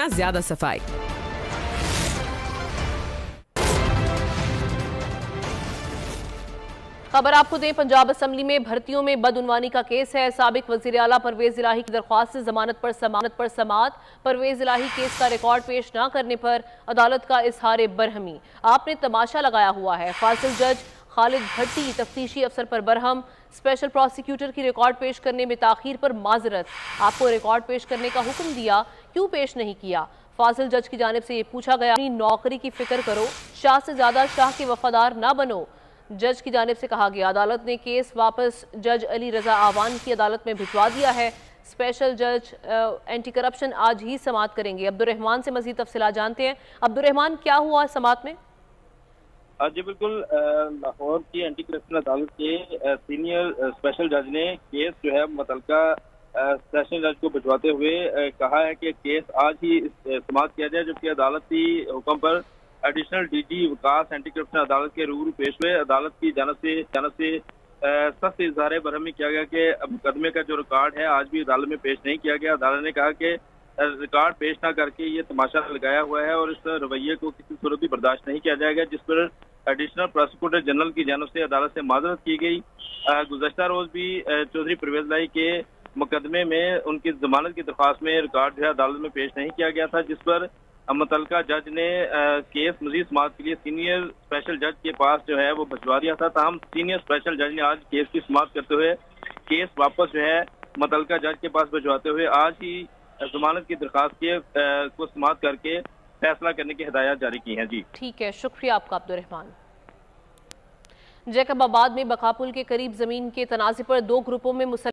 गुना ज्यादा सफाई। खबर आपको दें, पंजाब असम्बली में भर्तियों में बदउनवानी का केस है। साबिक वजीर आला परवेज इलाही की दरख्वास्त से जमानत पर समाअत। परवेज इलाही केस का रिकॉर्ड पेश न करने पर अदालत का इजहार बरहमी। आपने तमाशा लगाया हुआ है। फासिल जज खालिद भट्टी तफ्तीशी अफसर पर बरहम। स्पेशल प्रोसिक्यूटर की रिकॉर्ड पेश करने में ताखीर पर माजरत। आपको रिकॉर्ड पेश करने का हुक्म दिया, क्यों पेश नहीं किया? फासिल जज की जानिब से ये पूछा गया। अपनी नौकरी की फिक्र करो, शाह से ज्यादा शाह के वफादार ना बनो, जज की जानिब से कहा गया। अदालत ने केस वापस जज अली रजा आवान की अदालत में भिजवा दिया है। स्पेशल जज एंटी करप्शन आज ही समाअत करेंगे। अब्दुर्रहमान से मजीद तफसीलात जानते हैं। अब्दुर्रहमान, क्या हुआ समाअत में? जी बिल्कुल, लाहौर की एंटी करप्शन अदालत के सीनियर स्पेशल जज ने केस जो है मुतल्लिका सेशन जज को भिजवाते हुए कहा है कि केस आज ही समाअत किया जाए, जबकि अदालती हुक्म पर एडिशनल डीजी विकास एंटी करप्शन अदालत के रूबरू पेश हुए। अदालत की जानब से सख्त इजहार बरहमी किया गया कि मुकदमे का जो रिकॉर्ड है आज भी अदालत में पेश नहीं किया गया। अदालत ने कहा कि रिकॉर्ड पेश ना करके ये तमाशा लगाया हुआ है और इस रवैये को किसी सूरत भी बर्दाश्त नहीं किया जाएगा, जिस पर एडिशनल प्रोसिक्यूटर जनरल की जानब से अदालत से माजरत की गई। गुज़श्ता रोज भी चौधरी परवेज इलाही के मुकदमे में उनकी जमानत की दरख्वास्त में रिकॉर्ड जो है अदालत में पेश नहीं किया गया था, जिस पर मुतल्लिका जज ने केस मजीद समाअत के लिए सीनियर स्पेशल जज के पास जो है वो भिजवा दिया था। ताहम सीनियर स्पेशल जज ने आज केस की समाअत करते हुए केस वापस जो है मुतल्लिका जज के पास भिजवाते हुए आज ही जमानत की दरख्वास्त को समाअत करके फैसला करने की हिदायत जारी की हैं। जी ठीक है, शुक्रिया आपका अब्दुर्रहमान। जैकबाबाद में बकापुल के करीब जमीन के तनाज़े पर दो ग्रुपों में